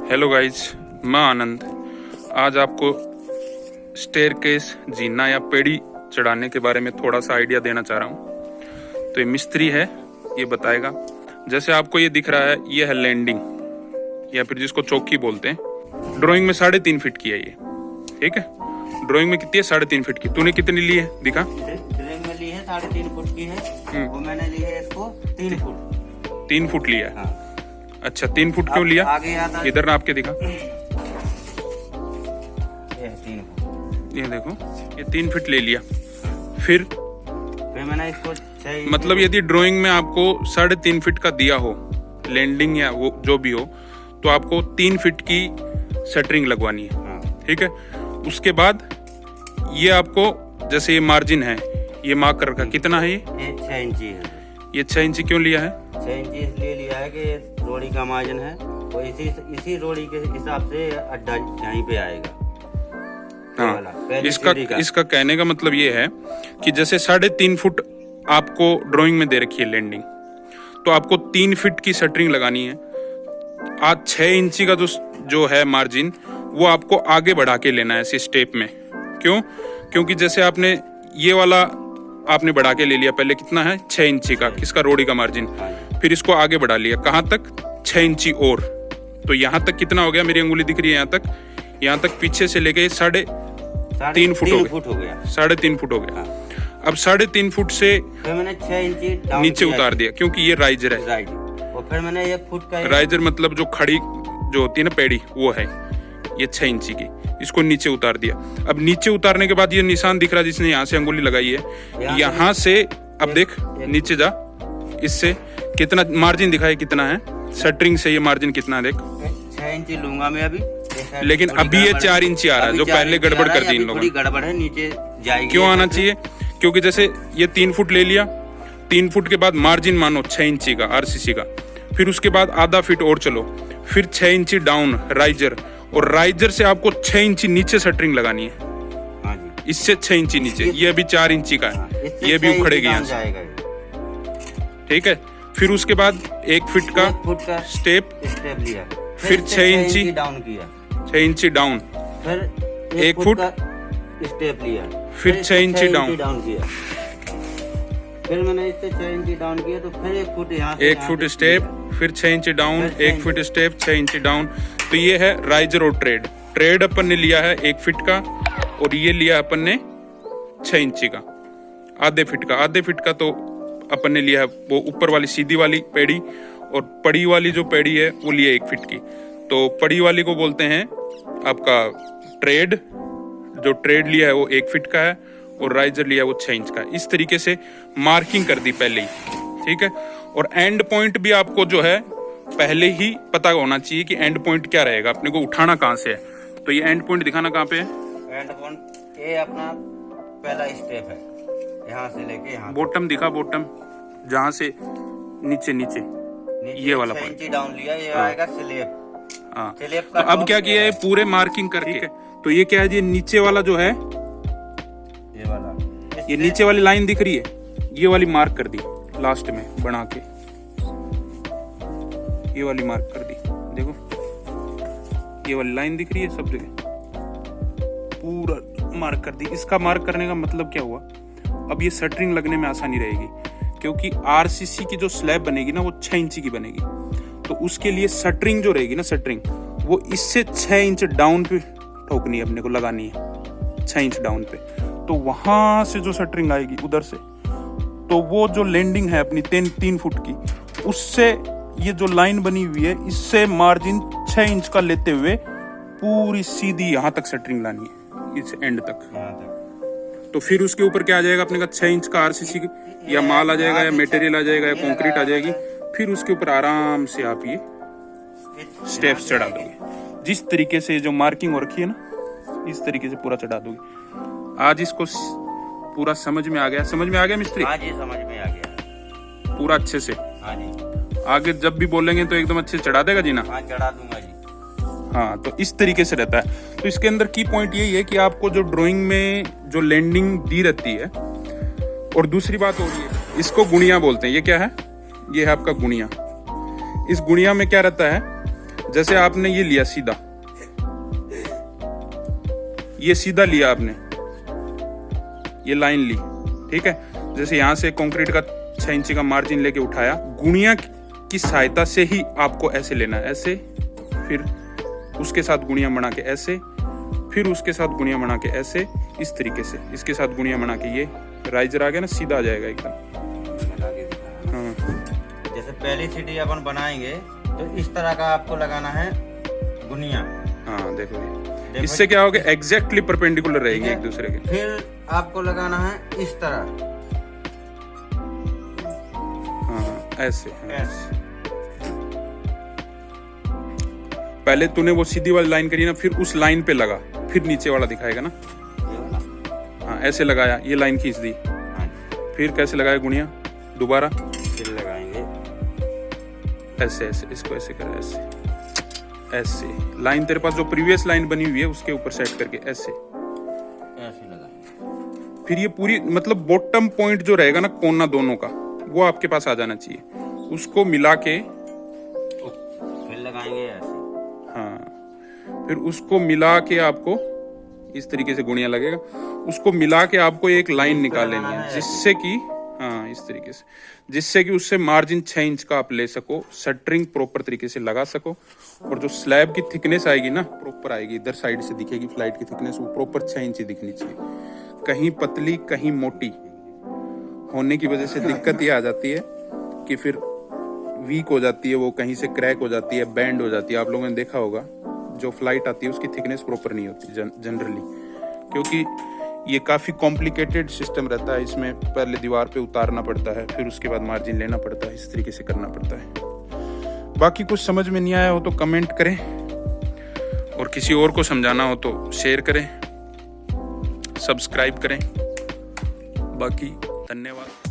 Hello guys, मैं आनंद। आज आपको स्टेयरकेस जीना या पेड़ी चढ़ाने के बारे में थोड़ा सा आइडिया देना चाह रहा हूँ। तो ये मिस्त्री है, ये बताएगा। जैसे आपको ये दिख रहा है, ये है लैंडिंग या फिर जिसको चौकी बोलते हैं। ड्राइंग में 3.5 फीट की है ये, ठीक है। ड्राइंग में कितनी है? 3.5 फीट की। तूने कितनी ली है? दिखा। ड्राइंग में ली है 3.5 फुट की है, वो मैंने ली है इसको 3 फुट। 3 फुट लिया है? हाँ। अच्छा, 3 फुट क्यों लिया? आगे आता है। इधर ना आपके दिखा, ये 3 फुट। ये देखो, ये 3 फीट ले लिया। फिर मैंने इसको मतलब यदि ड्राइंग में आपको 3.5 फीट का दिया हो लैंडिंग या वो जो भी हो, तो आपको 3 फीट की शटरिंग लगवानी है, ठीक है। उसके बाद ये आपको जैसे ये मार्जिन है, ये मार्क कर रखा, कितना है ये? 6 इंची है। ये 6 इंची क्यों लिया है? 6 इंची इसलिए लिया है कि रोड़ी का मार्जिन है, तो इसी रोड़ी के हिसाब से अड्डा यहीं पे आएगा। हाँ, इसका कहने का मतलब ये है कि जैसे 3.5 फुट आपको ड्राइंग में दे रखी है लैंडिंग, तो आपको 3 फीट की शटरिंग लगानी है। आज 6 इंची का जो है मार्जिन, वो आपको आगे बढ़ा के लेना है इसी स्टेप में। क्यों? क्योंकि जैसे आपने ये वाला आपने बढ़ा के ले लिया, पहले कितना है? 6 इंची का, किसका? रोड़ी का मार्जिन। फिर इसको आगे बढ़ा लिया, कहाँ तक? 6 इंची और। तो यहाँ तक कितना हो गया? मेरी अंगुली दिख रही है यहाँ तक पीछे से लेके 3.5 फुट हो गया। 3.5 फुट हो गया। अब 3.5 फुट से मैंने 6 इंची नीचे उतार दिया, क्योंकि ये राइजर है। और फिर मैंने 1 फुट का राइजर मतलब जो खड़ी जो होती है ना पेड़ी, वो है ये 6 इंची की। इसको नीचे उतार दिया। अब नीचे उतारने के बाद ये निशान दिख रहा है जिसने यहाँ से अंगुली लगाई है, यहाँ से अब देख नीचे जा, इससे कितना मार्जिन दिखा है, कितना है शटरिंग से ये मार्जिन कितना है देख। 6 इंची लूंगा मैं अभी, लेकिन अभी ये 4 इंची आ रहा है, जो पहले गड़बड़ कर दी इन लोगों ने। गड़बड़ है, नीचे जाएगी। क्यों आना चाहिए? क्योंकि जैसे ये 3 फुट ले लिया, 3 फुट के बाद मार्जिन मानो 6 इंची का आरसीसी का, फिर उसके बाद आधा फीट और चलो, फिर 6 इंची डाउन राइजर, और राइजर से आपको 6 इंची नीचे शटरिंग लगानी है। हाँ जी। इससे 6 इंची नीचे, ये अभी 4 इंची का है, ये भी उखड़ेगी यहाँ से, ठीक है। फिर उसके बाद 1 फीट का स्टेप लिया, फिर 6 इंची डाउन किया, 6 इंची डाउन, फिर 1 फुट स्टेप लिया, फिर 6 इंची डाउन किया। फिर मैंने इससे 6 इंची डाउन किया, तो फिर 1 फुट यहाँ से 1 फुट स्टेप, फिर 6 इंची डाउन, 1 फुट स्टेप, 6 इंची डाउन। तो ये है राइजर और ट्रेड अपन ने लिया है 1 फीट का, और ये लिया अपन ने 6 इंची का। आधे फीट का तो अपन ने लिया है वो ऊपर वाली सीधी वाली पेड़ी, और पड़ी वाली जो पेड़ी है वो लिया 1 फीट की। तो पड़ी वाली को बोलते हैं आपका ट्रेड। जो ट्रेड लिया है वो 1 फीट का है, और राइजर लिया है वो 6 इंच का है। इस तरीके से मार्किंग कर दी पहले ही, ठीक है। और एंड पॉइंट भी आपको जो है पहले ही पता होना चाहिए कि एंड पॉइंट क्या रहेगा, अपने को उठाना कहाँ से है। तो ये एंड पॉइंट दिखाना कहाँ पे है? एंड पॉइंट ये अपना पहला स्टेप है, यहाँ से लेके यहाँ। बॉटम दिखा, बॉटम जहाँ से नीचे ये वाला पॉइंट डाउन लिया, ये आएगा स्लेब। हाँ, तो अब क्या किया है? पूरे मार्किंग करके। तो ये क्या है? ये नीचे वाला जो है, ये नीचे वाली लाइन दिख रही है, ये वाली मार्क कर दी लास्ट में बना के, ये वाली मार्क कर दी। देखो ये वाली लाइन दिख रही है, सब जगह पूरा मार्क कर दी। इसका मार्क करने का मतलब क्या हुआ? अब ये शटरिंग लगने में आसानी रहेगी, क्योंकि आरसीसी की जो स्लैब बनेगी ना, वो 6 इंची की बनेगी। तो उसके लिए शटरिंग जो रहेगी ना, शटरिंग वो इससे 6 इंच डाउन पे ठोकनी है, अपने को लगानी है 6 इंच डाउन पे। तो वहां से जो शटरिंग आएगी उधर से, तो वो जो लैंडिंग है अपनी 3 फुट की, उससे ये जो लाइन बनी हुई है, इससे मार्जिन 6 इंच का लेते हुए पूरी सीधी यहाँ तक शटरिंग लानी है, इस एंड तक। तो फिर उसके ऊपर क्या आ जाएगा अपने का? 6 इंच का आरसीसी या माल आ जाएगा, या मटेरियल आ जाएगा, या कंक्रीट आ जाएगी। फिर उसके ऊपर आराम से आप ये स्टेप्स चढ़ा दोगे। जिस तरीके से जो मार्किंग हो रखी है ना, इस तरीके से पूरा चढ़ा दोगे। आज इसको पूरा समझ में आ गया मिस्त्री? हाँ जी, समझ में आ गया पूरा अच्छे से। हाँ जी। आगे जब भी बोलेंगे तो एकदम अच्छे से चढ़ा देगा जी ना? हाँ, चढ़ा दूंगा जी। हाँ, तो इस तरीके से रहता है। तो इसके अंदर की पॉइंट यही है कि आपको जो ड्राइंग में जो लैंडिंग दी रहती है, और दूसरी बात हो रही है, इसको गुणिया बोलते हैं। ये क्या है? ये है आपका गुणिया। इस गुणिया में क्या रहता है जैसे आपने ये लिया सीधा, ये सीधा लिया आपने, ये लाइन ली, ठीक है। जैसे यहाँ से कंक्रीट का 6 इंची का मार्जिन लेके उठाया, गुणिया की सहायता से ही आपको ऐसे लेना है, ऐसे, फिर उसके साथ गुणिया बना के ऐसे, फिर उसके साथ गुणिया बना के ऐसे, इस तरीके से, इसके साथ गुणिया बना के ये राइजर आ गया ना, सीधा आ जाएगा एकदम। हाँ। जैसे पहली सीढ़ी अपन बनाएंगे तो इस तरह का आपको लगाना है गुनिया। हाँ देखो ये, इससे क्या होगा, एग्जैक्टली परपेंडिकुलर रहेंगे एक दूसरे के। फिर आपको लगाना है इस तरह, हाँ ऐसे, पहले तूने वो सीधी वाली लाइन करी ना, फिर उस लाइन पे लगा, फिर नीचे वाला दिखाएगा ना। हाँ ऐसे लगाया, ये लाइन खींच दी, फिर कैसे लगाया गुणिया, दोबारा फिर लगाएंगे ऐसे ऐसे, इसको ऐसे कर, ऐसे ऐसे, लाइन तेरे पास जो प्रीवियस लाइन बनी हुई है उसके ऊपर सेट करके ऐसे ऐसे लगाएंगे। फिर ये पूरी मतलब बॉटम पॉइंट जो रहेगा ना कोना दोनों का, वो आपके पास आ जाना चाहिए, उसको मिला के फिर लगाएंगे ऐसे। हाँ फिर उसको मिला के आपको इस तरीके से गुणिया लगेगा, उसको मिला के आपको एक लाइन निकाल लेनी है, जिससे कि हाँ इस तरीके से, जिससे कि उससे मार्जिन 6 इंच का आप ले सको, शटरिंग प्रॉपर तरीके से लगा सको, और जो स्लैब की थिकनेस आएगी ना प्रॉपर आएगी, इधर साइड से दिखेगी फ्लाइट की थिकनेस, वो प्रॉपर 6 इंच दिखनी चाहिए, कहीं पतली कहीं मोटी होने की वजह से दिक्कत ये आ जाती है कि फिर वीक हो जाती है वो, कहीं से क्रैक हो जाती है, बैंड हो जाती है। आप लोगों ने देखा होगा जो फ्लाइट आती है उसकी थिकनेस प्रॉपर नहीं होती जनरली, क्योंकि ये काफ़ी कॉम्प्लिकेटेड सिस्टम रहता है, इसमें पहले दीवार पे उतारना पड़ता है, फिर उसके बाद मार्जिन लेना पड़ता है, इस तरीके से करना पड़ता है। बाकी कुछ समझ में नहीं आया हो तो कमेंट करें, और किसी और को समझाना हो तो शेयर करें, सब्सक्राइब करें। बाकी धन्यवाद।